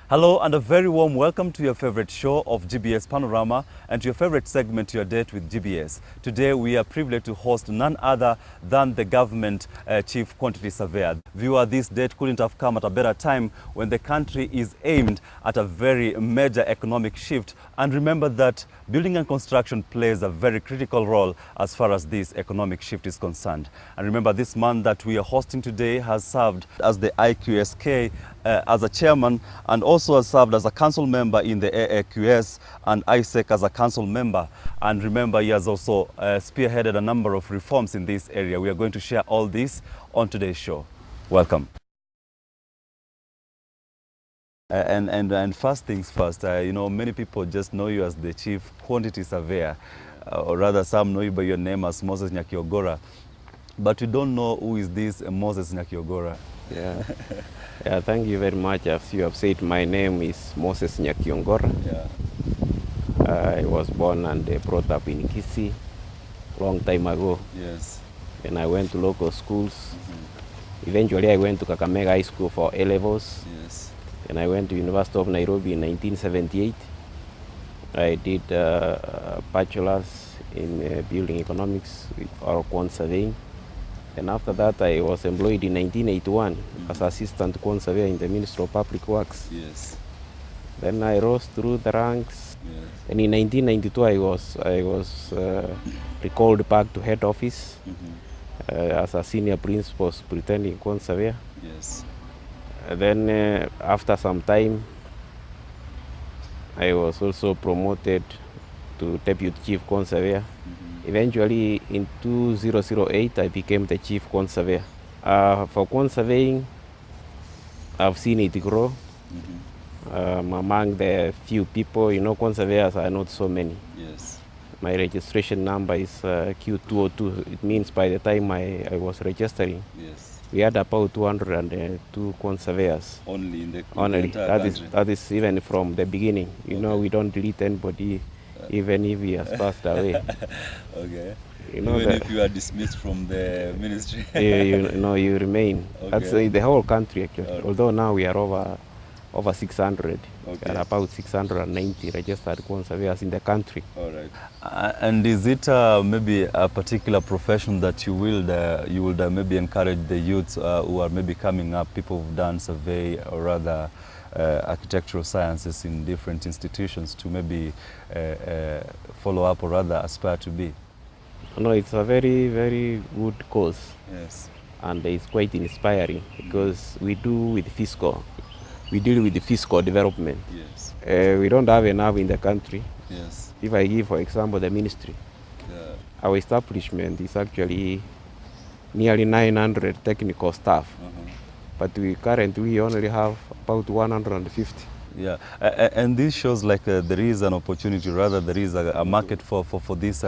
Hello and a very warm welcome to your favorite show of GBS Panorama and to your favorite segment, Your Date with GBS. Today we are privileged to host none other than the government chief quantity surveyor. Viewer, this date couldn't have come at a better time when the country is aimed at a very major economic shift. And remember that building and construction plays a very critical role as far as this economic shift is concerned. And remember, this man that we are hosting today has served as the IQSK as a chairman, and also has served as a council member in the AAQS and ISEC as a council member. And remember, he has also spearheaded a number of reforms in this area. We are going to share all this on today's show. Welcome. And first things first, you know, many people just know you as the chief quantity surveyor, or rather some know you by your name as Moses Nyakiogara. But we don't know who is this Moses Nyakiogara. Yeah. Yeah, thank you very much. As you have said, my name is Moses Nyakiogara. Yeah. I was born and brought up in Kisii long time ago. Yes. And I went to local schools. Eventually I went to Kakamega High School for A-levels. Yes. And I went to University of Nairobi in 1978. I did a bachelor's in building economics or quant surveying. And after that, I was employed in 1981 as assistant quant surveyor in the Ministry of Public Works. Yes. Then I rose through the ranks. Yes. And in 1992, I was recalled back to head office as a senior principal superintendent quant surveyor. Yes. Then after some time, I was also promoted to deputy chief quant surveyor. Eventually, in 2008, I became the chief quant surveyor. For quant surveying, I've seen it grow. Among the few people, you know, quant surveyors are not so many. Yes. My registration number is Q202. It means by the time I was registering, Yes. we had about 202 quant surveyors. Only in the entire That country. that is even from the beginning. You know, we don't delete anybody, even if he has passed away. Okay. You know, Even if you are dismissed from the ministry. you remain. Okay. That's the whole country actually. Okay. Although now we are over 600. Okay. There are about 690 registered quant surveyors in the country. All right. And is it maybe a particular profession that you will maybe encourage the youths who are maybe coming up, people who've done survey or rather architectural sciences in different institutions to maybe follow up or rather aspire to be? No, it's a very, very good course. Yes. And it's quite inspiring because we deal with the fiscal development. Yes. We don't have enough in the country. Yes. If I give, for example, the ministry, Yeah. our establishment is actually nearly 900 technical staff, but we currently only have about 150. Yeah, and this shows like there is an opportunity, rather there is a market for this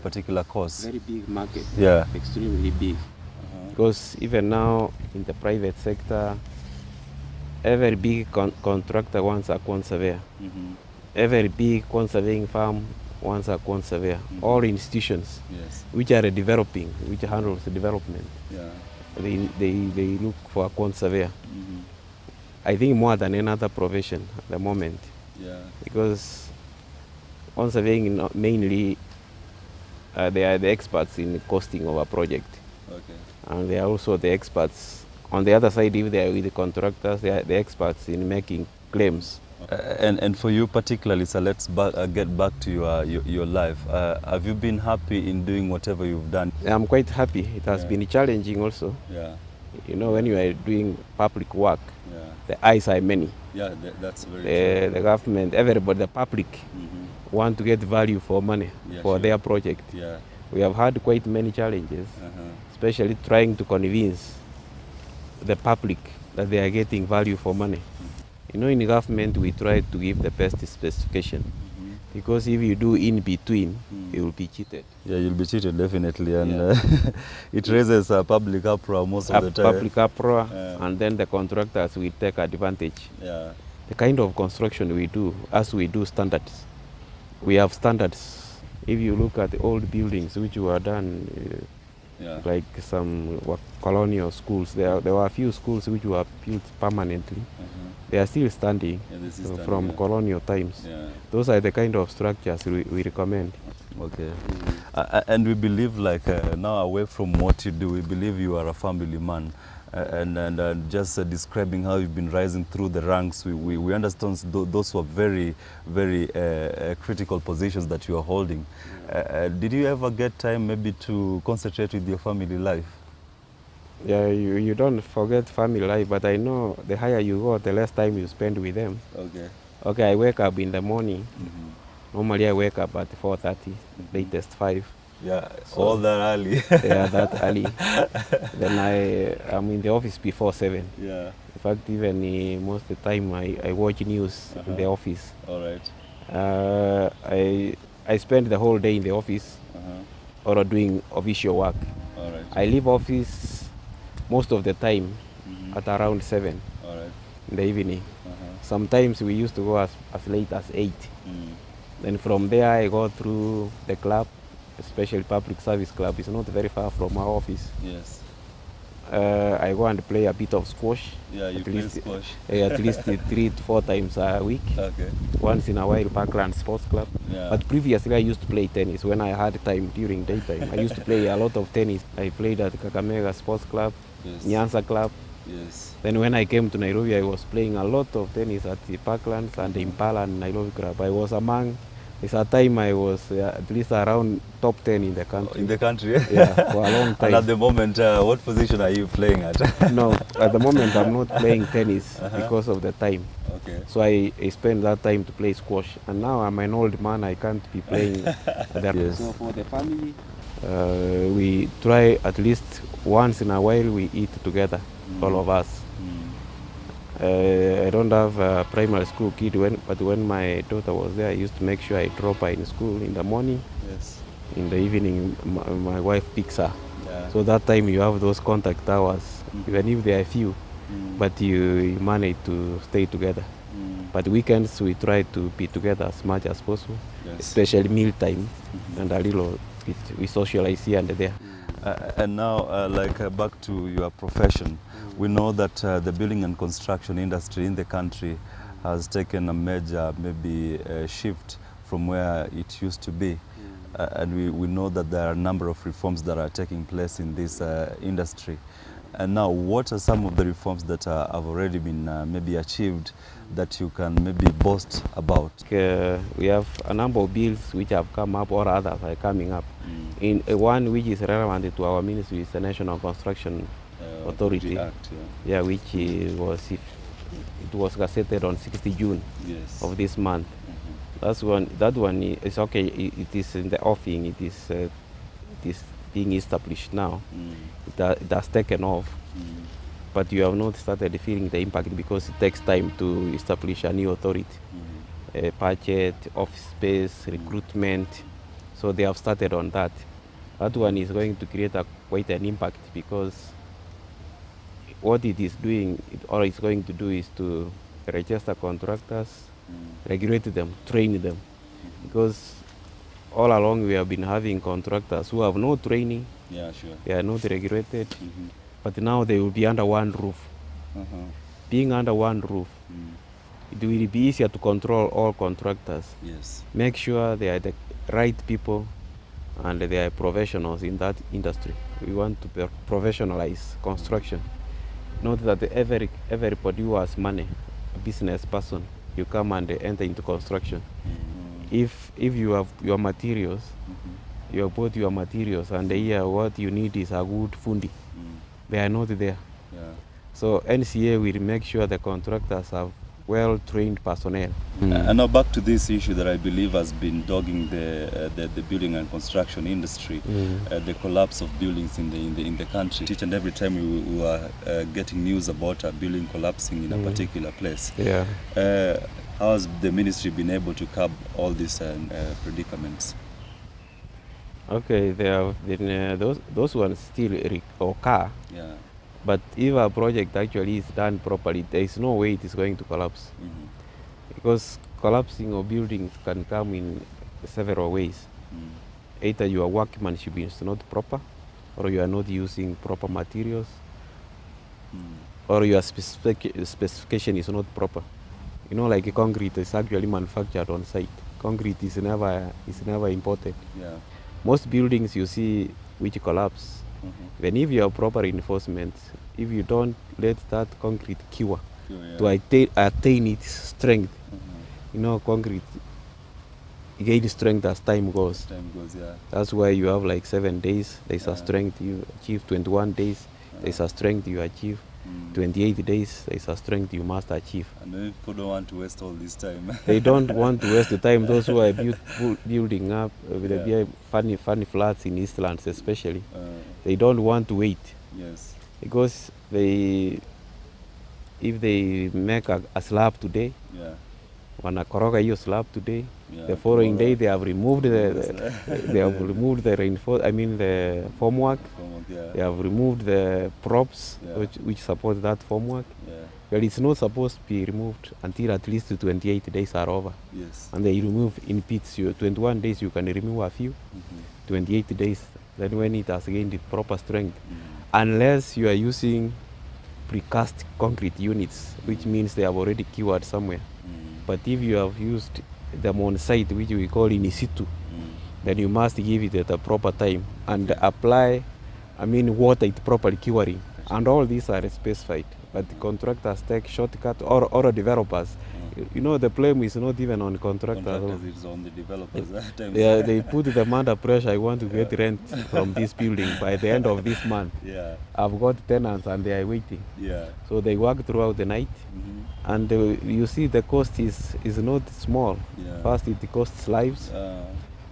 particular course. Very big market. Yeah. Extremely big. Because even now in the private sector, every big contractor wants a quant surveyor. Every big quant surveying firm wants a quant surveyor. All institutions Yes. which are developing, which handles the development, Yeah. they look for a quant surveyor. I think more than another profession at the moment. Yeah. Because quant surveying mainly they are the experts in costing of a project. Okay. And they are also the experts on the other side. If they are with the contractors, they are the experts in making claims. And for you particularly, so let's get back to your life. Have you been happy in doing whatever you've done? I'm quite happy. It has been challenging also. Yeah. You know, when you are doing public work, Yeah. the eyes are many. Yeah, that's very true. The government, everybody, the public want to get value for money for their project. Yeah. We have had quite many challenges, especially trying to convince the public that they are getting value for money. You know, in the government, we try to give the best specification, because if you do in between, you will be cheated. Yeah, you'll be cheated definitely, and it raises a public uproar most of the time. Public uproar, and then the contractors will take advantage. Yeah. The kind of construction we do, as we do standards, we have standards. If you look at the old buildings which were done Yeah. like some colonial schools. There were a few schools which were built permanently. They are still standing, Yeah, this is standing, from yeah. colonial times. Yeah. Those are the kind of structures we recommend. Okay. And we believe, like, now away from what you do, we believe you are a family man. And just describing how you've been rising through the ranks, we understand those were very, very critical positions that you are holding. Did you ever get time maybe to concentrate with your family life? Yeah, you don't forget family life, but I know the higher you go, the less time you spend with them. Okay. Okay, I wake up in the morning. Normally I wake up at 4:30, latest 5. Yeah, So, all that early. Yeah, that early. Then I'm in the office before 7. Yeah. In fact, even most of the time I watch news in the office. All right. I spend the whole day in the office or doing official work. All right. I leave office most of the time at around 7 in the evening. Sometimes we used to go as late as 8. Then from there I go through the club, especially public service club. It's not very far from our office. Yes. I go and play a bit of squash. Yeah, you play squash. At least 3 to 4 times a week. Okay. Once in a while, Parkland Sports Club. Yeah. But previously I used to play tennis when I had time during daytime. I used to play a lot of tennis. I played at Kakamega Sports Club, Yes. Nyanza Club. Yes. Then when I came to Nairobi, I was playing a lot of tennis at the Parklands and the Impala and Nairobi Club. I was among, it's a time I was at least around top 10 in the country. In the country? Yeah, for a long time. And at the moment, what position are you playing at? No, at the moment I'm not playing tennis because of the time. Okay. So I spend that time to play squash. And now I'm an old man, I can't be playing there. Yes. So for the family, we try at least once in a while we eat together, all of us. I don't have a primary school kid, but when my daughter was there, I used to make sure I drop her in school in the morning. Yes. In the evening, my wife picks her. Yeah. So that time you have those contact hours, even if there are few, but you manage to stay together. But weekends we try to be together as much as possible, Yes. especially meal time, and a little we socialize here and there. And now, back to your profession, we know that the building and construction industry in the country has taken a major, maybe, shift from where it used to be. And we know that there are a number of reforms that are taking place in this industry. And now, what are some of the reforms that have already been maybe achieved that you can maybe boast about? We have a number of bills which have come up or others are coming up. In one which is relevant to our ministry is the National Construction Authority, Act, yeah, which it was gazetted on 60 June Yes. of this month. That one is okay. It is in the offing. It is being established now. It has taken off, but you have not started feeling the impact because it takes time to establish a new authority, budget, office space, recruitment. So they have started on that. That one is going to create quite an impact because what it is doing, all it's going to do is to register contractors, regulate them, train them. Because all along we have been having contractors who have no training, Yeah, sure. they are not regulated, but now they will be under one roof. Being under one roof, it will be easier to control all contractors. Yes. Make sure they are the right people and they are professionals in that industry. We want to professionalize construction. Not that everybody who has money, a business person, you come and enter into construction. If you have your materials, you have bought your materials, and here what you need is a good fundi. They are not there. Yeah. So NCA will make sure the contractors have well-trained personnel. And now back to this issue that I believe has been dogging the building and construction industry, the collapse of buildings in the country. Each and every time we are getting news about a building collapsing in a particular place. Yeah. How has the ministry been able to curb all these predicaments? Okay, there have been those ones still occur. Yeah. But if a project actually is done properly, there is no way it is going to collapse. Because collapsing of buildings can come in several ways. Either your workmanship is not proper, or you are not using proper materials, or your specification is not proper. You know, like concrete is actually manufactured on site. Concrete is never imported. Yeah. Most buildings you see which collapse, even if you have proper reinforcement, if you don't let that concrete cure to attain its strength, you know, concrete gains strength as time goes. Yeah. That's why you have like 7 days, there's a strength you achieve. 21 days, there's a strength you achieve. 28 days, there's a strength you must achieve. And people don't want to waste all this time. They don't want to waste the time. Those who are building up with the funny flats in Eastlands especially, they don't want to wait. Yes. Because if they make a slab today, wanakoroga hiyo slab today, the following day they have removed the formwork. They have removed the props which support that formwork. Well, it's not supposed to be removed until at least 28 days are over. Yes. And they remove in pits. 21 days you can remove a few. 28 days, then when it has gained the proper strength. Unless you are using precast concrete units, which means they have already cured somewhere. But if you have used them on site, which we call in situ, then you must give it at a proper time and apply, water it properly curing. And all these are specified. But the contractors take shortcut or developers. You know, the blame is not even on contractors. It's on the developers. They put them under pressure. I want to get rent from this building by the end of this month. I've got tenants and they are waiting. So they work throughout the night. And you see the cost is not small. First, it costs lives,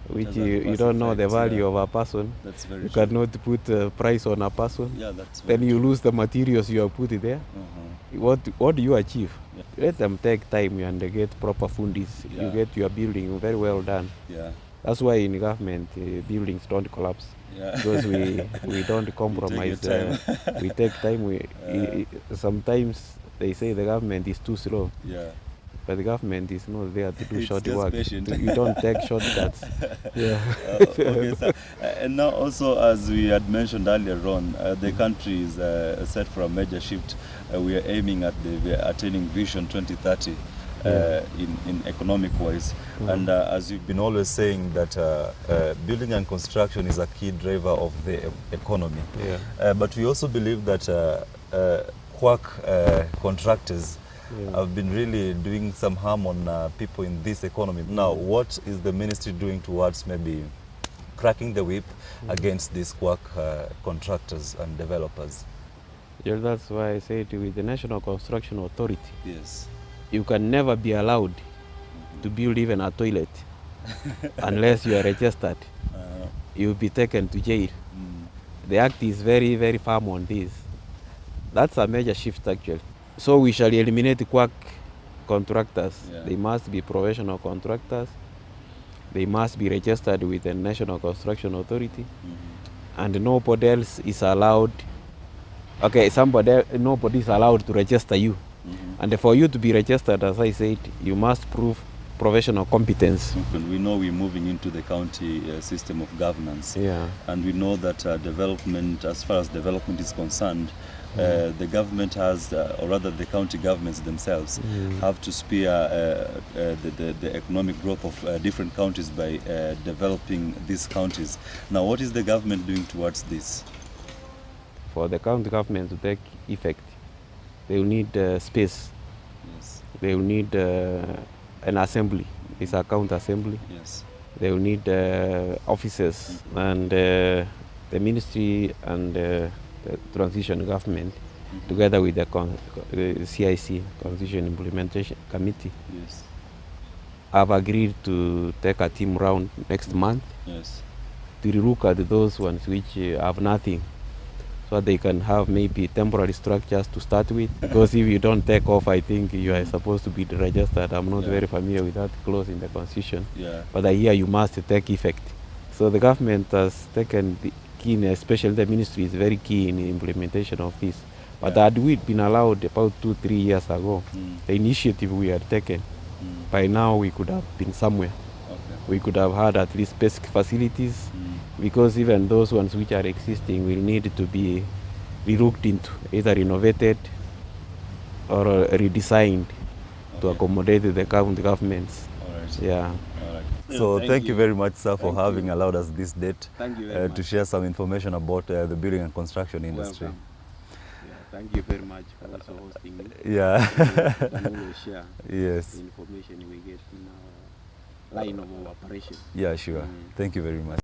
which you don't know the value of a person. That's very you cannot put a price on a person. Then you lose the materials you have put there. What do you achieve? Let them take time and get proper fundis. You get your building very well done. That's why in government buildings don't collapse. Because we don't compromise. We take time. Sometimes they say the government is too slow. But the government is not there to do short work. We don't take shortcuts. Okay, sir. And now also, as we had mentioned earlier on, the country is set for a major shift. We are aiming at attaining Vision 2030 in economic wise. And as you've been always saying that building and construction is a key driver of the economy. But we also believe that quack contractors have been really doing some harm on people in this economy. Now, what is the ministry doing towards maybe cracking the whip against these quack contractors and developers? Yeah, that's why I say with the National Construction Authority, you can never be allowed to build even a toilet unless you are registered. You'll be taken to jail. The Act is very, very firm on this. That's a major shift actually. So we shall eliminate quack contractors. They must be professional contractors. They must be registered with the National Construction Authority. And nobody else is allowed. Okay, nobody is allowed to register you. And for you to be registered, as I said, you must prove professional competence. And we know we're moving into the county system of governance. And we know that development, as far as development is concerned, the government has, or rather the county governments themselves, have to spear the economic growth of different counties by developing these counties. Now, what is the government doing towards this? For the county government to take effect, they will need space. They will need an assembly. It's a county assembly. They will need officers, and the ministry and the transition government, together with the CIC, Transition Implementation Committee, have agreed to take a team round next month to look at those ones which have nothing, so they can have maybe temporary structures to start with. Because if you don't take off, I think you are supposed to be registered. I'm not very familiar with that clause in the Constitution, but I hear you must take effect. So the government has taken especially the ministry is very keen in implementation of this. But had we been allowed about 2-3 years ago, the initiative we had taken, by now we could have been somewhere. We could have had at least basic facilities, because even those ones which are existing will need to be relooked into, either renovated or redesigned to accommodate the governments. All right. Yeah. All right. So thank you very much, sir, for having allowed us this date Thank you very to much. share some information about the building and construction industry. Welcome. Yeah, thank you very much for also hosting me. Yeah. We can always share Yes. the information we get in our line of operation. Yeah, sure. Thank you very much.